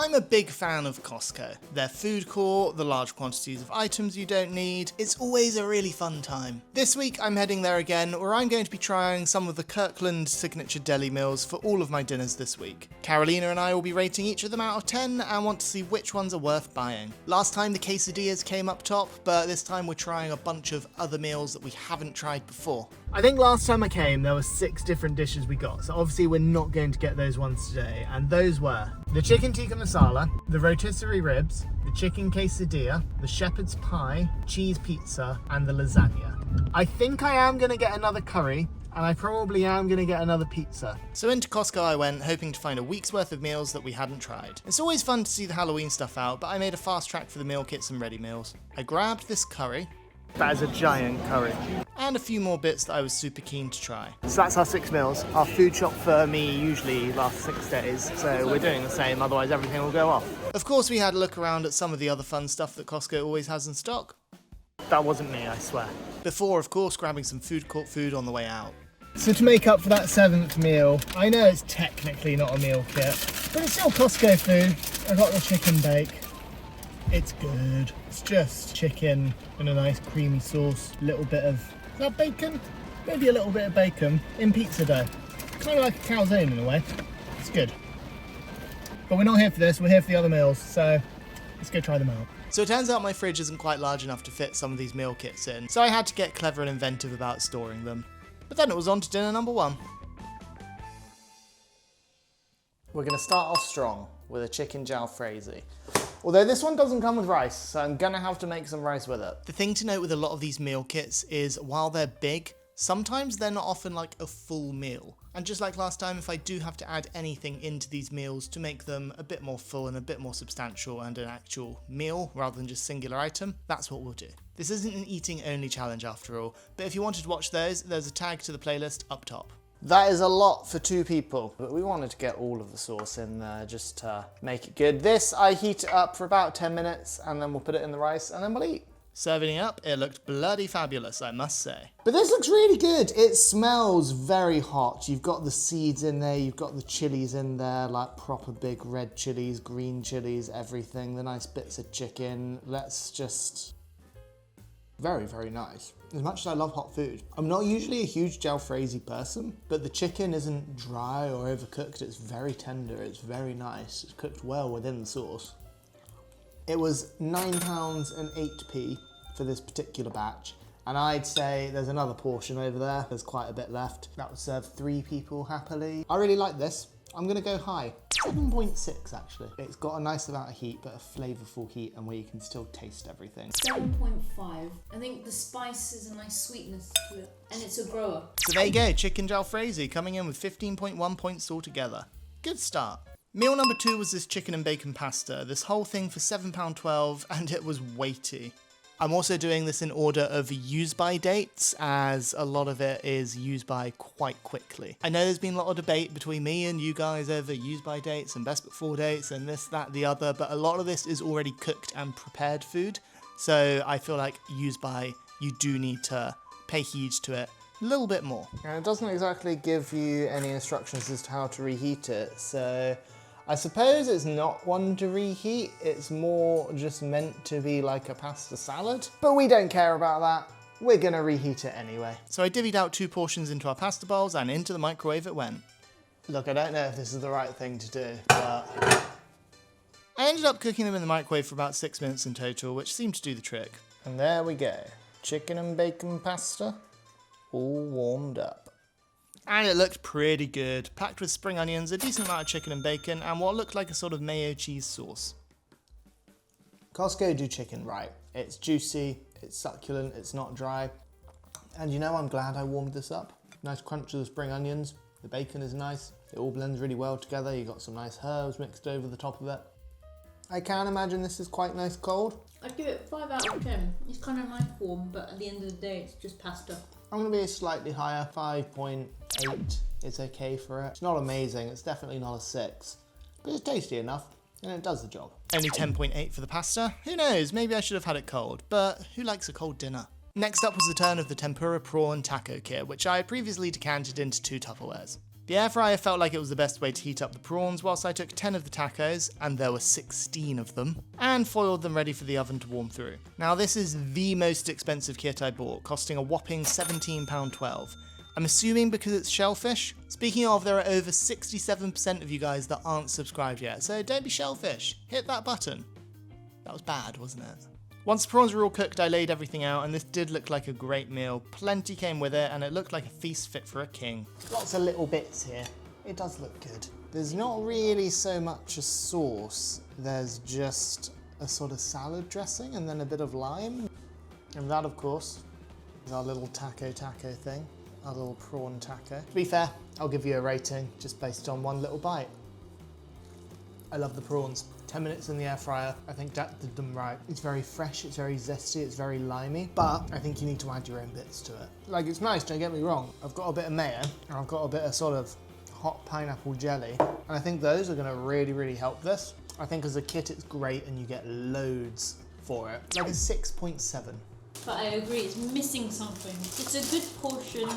I'm a big fan of Costco. Their food court, the large quantities of items you don't need, it's always a really fun time. This week I'm heading there again, where I'm going to be trying some of the Kirkland signature deli meals for all of my dinners this week. Carolina and I will be rating each of them out of 10 and want to see which ones are worth buying. Last time the quesadillas came up top, but this time we're trying a bunch of other meals that we haven't tried before. I think last time I came there were 6 different dishes we got, so obviously we're not going to get those ones today, and those were the chicken tikka masala, the rotisserie ribs, the chicken quesadilla, the shepherd's pie, cheese pizza, and the lasagna. I think I am going to get another curry, and I probably am going to get another pizza. So into Costco I went, hoping to find a week's worth of meals that we hadn't tried. It's always fun to see the Halloween stuff out, but I made a fast track for the meal kits and ready meals. I grabbed this curry. That is a giant curry. And a few more bits that I was super keen to try. So that's our 6 meals. Our food shop for me usually lasts 6 days, so we're doing the same, otherwise everything will go off. Of course we had a look around at some of the other fun stuff that Costco always has in stock. That wasn't me, I swear. Before, of course, grabbing some food court food on the way out. So to make up for that 7th meal, I know it's technically not a meal kit, but it's still Costco food. I got the chicken bake. It's good. It's just chicken and a nice creamy sauce. A little bit of, is that bacon? Maybe a little bit of bacon in pizza dough. Kind of like a calzone in a way. It's good. But we're not here for this, we're here for the other meals, so let's go try them out. So it turns out my fridge isn't quite large enough to fit some of these meal kits in, so I had to get clever and inventive about storing them. But then it was on to dinner number 1. We're going to start off strong with a chicken jalfrezi. Although this one doesn't come with rice, so I'm gonna have to make some rice with it. The thing to note with a lot of these meal kits is while they're big, sometimes they're not often like a full meal. And just like last time, if I do have to add anything into these meals to make them a bit more full and a bit more substantial and an actual meal rather than just singular item, that's what we'll do. This isn't an eating only challenge after all, but if you wanted to watch those, there's a tag to the playlist up top. That is a lot for 2 people, but we wanted to get all of the sauce in there just to make it good. This, I heat it up for about 10 minutes and then we'll put it in the rice and then we'll eat. Serving it up, it looked bloody fabulous, I must say. But this looks really good. It smells very hot. You've got the seeds in there, you've got the chilies in there, like proper big red chilies, green chilies, everything, the nice bits of chicken. Let's just... Very, very nice. As much as I love hot food, I'm not usually a huge jalfrezi person, but the chicken isn't dry or overcooked. It's very tender, it's very nice. It's cooked well within the sauce. It was £9 and 8p for this particular batch, and I'd say there's another portion over there. There's quite a bit left. That would serve 3 people happily. I really like this. I'm gonna go high. 7.6 actually. It's got a nice amount of heat, but a flavourful heat and where you can still taste everything. 7.5. I think the spice is a nice sweetness to it, and it's a grower. So there you go, chicken jalfrezi coming in with 15.1 points altogether. Good start. Meal number 2 was this chicken and bacon pasta. This whole thing for £7.12 and it was weighty. I'm also doing this in order of use by dates, as a lot of it is use by quite quickly. I know there's been a lot of debate between me and you guys over use by dates and best before dates and this, that, the other, but a lot of this is already cooked and prepared food. So I feel like use by, you do need to pay heed to it a little bit more. And it doesn't exactly give you any instructions as to how to reheat it, so I suppose it's not one to reheat, it's more just meant to be like a pasta salad. But we don't care about that, we're gonna reheat it anyway. So I divvied out 2 portions into our pasta bowls and into the microwave it went. Look, I don't know if this is the right thing to do, but I ended up cooking them in the microwave for about 6 minutes in total, which seemed to do the trick. And there we go, chicken and bacon pasta, all warmed up. And it looked pretty good, packed with spring onions, a decent amount of chicken and bacon, and what looked like a sort of mayo cheese sauce. Costco do chicken right. It's juicy, it's succulent, it's not dry. And you know, I'm glad I warmed this up. Nice crunch of the spring onions, the bacon is nice, it all blends really well together, you got some nice herbs mixed over the top of it. I can imagine this is quite nice cold. I'd give it 5 out of 10. It's kind of nice form, but at the end of the day, it's just pasta. I'm going to be slightly higher, 5.8 is okay for it. It's not amazing, it's definitely not a 6, but it's tasty enough and it does the job. Only 10.8 for the pasta? Who knows, maybe I should have had it cold, but who likes a cold dinner? Next up was the turn of the Tempura prawn taco kit, which I had previously decanted into 2 Tupperwares. The air fryer felt like it was the best way to heat up the prawns whilst I took 10 of the tacos, and there were 16 of them, and foiled them ready for the oven to warm through. Now this is the most expensive kit I bought, costing a whopping £17.12. I'm assuming because it's shellfish. Speaking of, there are over 67% of you guys that aren't subscribed yet, so don't be shellfish. Hit that button. That was bad, wasn't it? Once the prawns were all cooked, I laid everything out, and this did look like a great meal. Plenty came with it, and it looked like a feast fit for a king. Lots of little bits here. It does look good. There's not really so much a sauce. There's just a sort of salad dressing and then a bit of lime. And that, of course, is our little taco thing. Our little prawn taco. To be fair, I'll give you a rating just based on one little bite. I love the prawns. 10 minutes in the air fryer, I think that did them right. It's very fresh, it's very zesty, it's very limey, but I think you need to add your own bits to it. Like, it's nice, don't get me wrong. I've got a bit of mayo, and I've got a bit of sort of hot pineapple jelly, and I think those are gonna really, really help this. I think as a kit, it's great, and you get loads for it. Like a 6.7. But I agree, it's missing something. It's a good portion.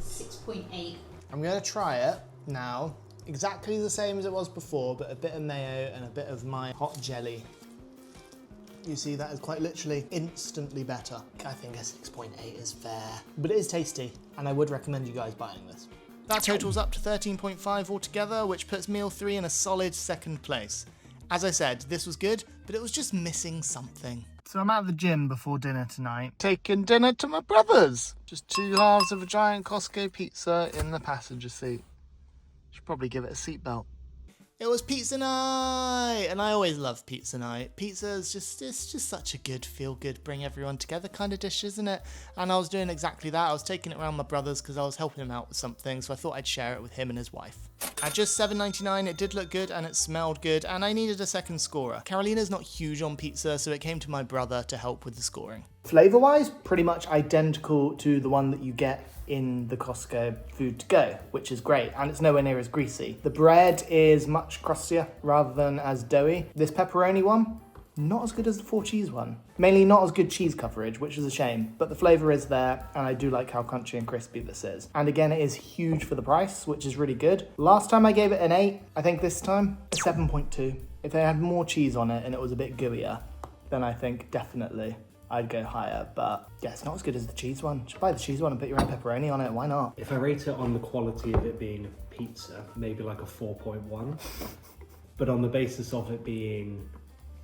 6.8. I'm gonna try it now. Exactly the same as it was before, but a bit of mayo and a bit of my hot jelly. You see, that is quite literally instantly better. I think a 6.8 is fair, but it is tasty, and I would recommend you guys buying this. That totals up to 13.5 altogether, which puts meal 3 in a solid second place. As I said, this was good, but it was just missing something. So I'm at the gym before dinner tonight, taking dinner to my brother's. Just 2 halves of a giant Costco pizza in the passenger seat. Should probably give it a seatbelt. It was pizza night, and I always love pizza night. Pizza is it's just such a good, feel-good, bring everyone together kind of dish, isn't it? And I was doing exactly that. I was taking it around my brother's because I was helping him out with something, so I thought I'd share it with him and his wife. At just $7.99, it did look good and it smelled good, and I needed a second scorer. Carolina's not huge on pizza, so it came to my brother to help with the scoring. Flavour-wise, pretty much identical to the one that you get in the Costco food to go, which is great, and it's nowhere near as greasy. The bread is much crustier rather than as doughy. This pepperoni one, not as good as the 4 cheese one. Mainly not as good cheese coverage, which is a shame, but the flavour is there, and I do like how crunchy and crispy this is. And again, it is huge for the price, which is really good. Last time I gave it an 8, I think this time a 7.2. If they had more cheese on it and it was a bit gooier, then I think definitely I'd go higher, but yeah, it's not as good as the cheese one. Just buy the cheese one and put your own pepperoni on it, why not? If I rate it on the quality of it being a pizza, maybe like a 4.1. But on the basis of it being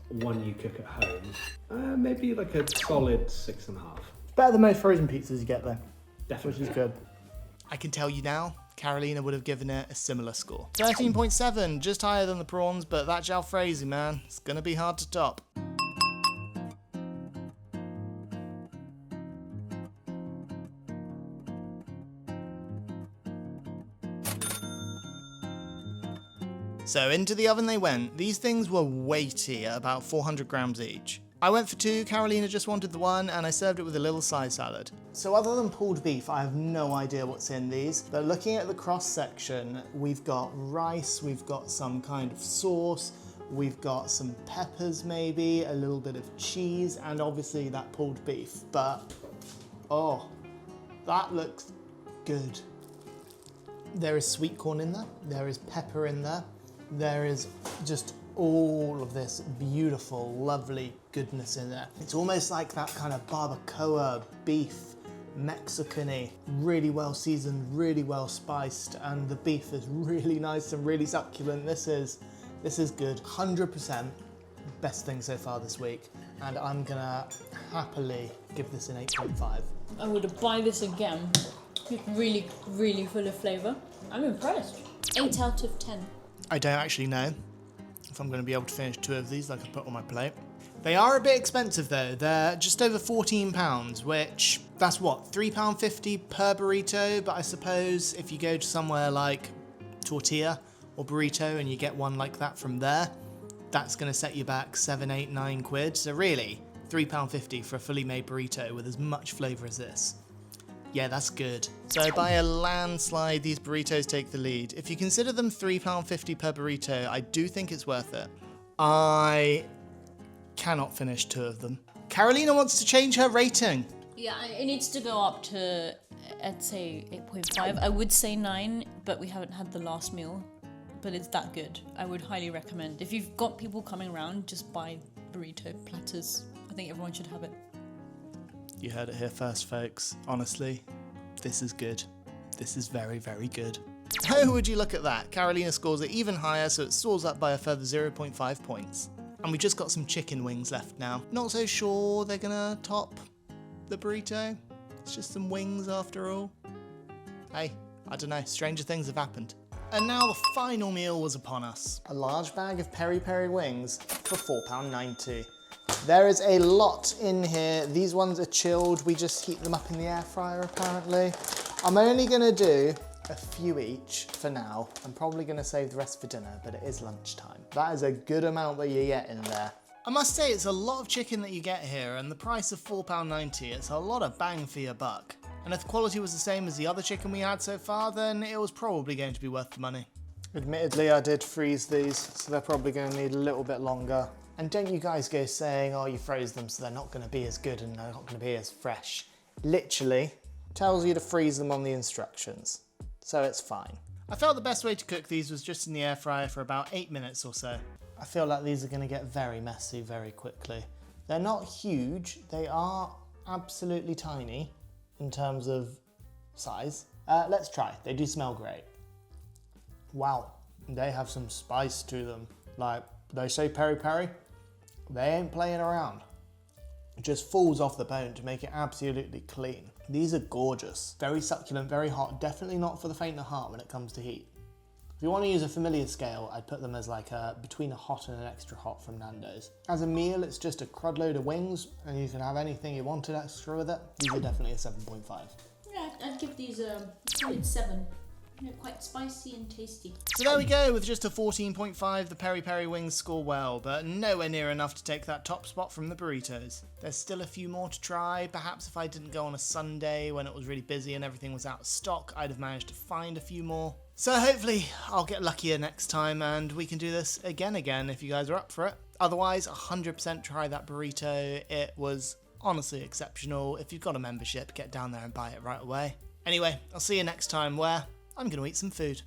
one you cook at home, maybe like a solid 6.5. Better than most frozen pizzas you get though. Definitely. Which is good. I can tell you now, Carolina would have given it a similar score. 13.7, just higher than the prawns, but that jalfrezi, man, it's gonna be hard to top. So into the oven they went. These things were weighty at about 400 grams each. I went for 2, Carolina just wanted the 1, and I served it with a little side salad. So other than pulled beef, I have no idea what's in these, but looking at the cross section, we've got rice, we've got some kind of sauce, we've got some peppers maybe, a little bit of cheese, and obviously that pulled beef. But, oh, that looks good. There is sweet corn in there, there is pepper in there, there is just all of this beautiful, lovely goodness in there. It's almost like that kind of barbacoa beef, Mexican-y, really well seasoned, really well spiced, and the beef is really nice and really succulent. This is good. 100% best thing so far this week, and I'm gonna happily give this an 8.5. I would buy this again. It's really, really full of flavour. I'm impressed. 8 out of 10. I don't actually know if I'm going to be able to finish 2 of these like I put on my plate. They are a bit expensive though. They're just over £14, which that's what, £3.50 per burrito, but I suppose if you go to somewhere like Tortilla or Burrito and you get one like that from there, that's going to set you back 7, 8, 9 quid. So really, £3.50 for a fully made burrito with as much flavour as this. Yeah, that's good. So by a landslide, these burritos take the lead. If you consider them £3.50 per burrito, I do think it's worth it. I cannot finish 2 of them. Carolina wants to change her rating. Yeah, it needs to go up to I'd say 8.5. I would say 9, but we haven't had the last meal. But it's that good. I would highly recommend. If you've got people coming around, just buy burrito platters. I think everyone should have it. You heard it here first, folks. Honestly, this is good. This is very, very good. Oh, would you look at that? Carolina scores it even higher, so it soars up by a further 0.5 points. And we just got some chicken wings left now. Not so sure they're gonna top the burrito. It's just some wings after all. Hey, I don't know, stranger things have happened. And now the final meal was upon us. A large bag of peri-peri wings for £4.90. There is a lot in here. These ones are chilled. We just heat them up in the air fryer apparently. I'm only gonna do a few each for now. I'm probably gonna save the rest for dinner, but it is lunchtime. That is a good amount that you get in there. I must say it's a lot of chicken that you get here, and the price of £4.90, it's a lot of bang for your buck. And if the quality was the same as the other chicken we had so far, then it was probably going to be worth the money. Admittedly, I did freeze these, so they're probably going to need a little bit longer. And don't you guys go saying, oh, you froze them so they're not going to be as good and they're not going to be as fresh. Literally tells you to freeze them on the instructions. So it's fine. I felt the best way to cook these was just in the air fryer for about 8 minutes or so. I feel like these are going to get very messy very quickly. They're not huge, they are absolutely tiny in terms of size. Let's try. They do smell great. Wow, they have some spice to them. Like they say peri-peri, they ain't playing around. It just falls off the bone to make it absolutely clean. These are gorgeous. Very succulent, very hot. Definitely not for the faint of heart when it comes to heat. If you want to use a familiar scale, I'd put them as like between a hot and an extra hot from Nando's. As a meal, it's just a crud load of wings, and you can have anything you wanted extra with it. These are definitely a 7.5. Yeah, I'd give these a solid 7. They're quite spicy and tasty. So there we go, with just a 14.5, the peri-peri wings score well, but nowhere near enough to take that top spot from the burritos. There's still a few more to try. Perhaps if I didn't go on a Sunday when it was really busy and everything was out of stock, I'd have managed to find a few more. So hopefully I'll get luckier next time and we can do this again if you guys are up for it. Otherwise, 100% try that burrito. It was honestly exceptional. If you've got a membership, get down there and buy it right away. Anyway, I'll see you next time where I'm going to eat some food.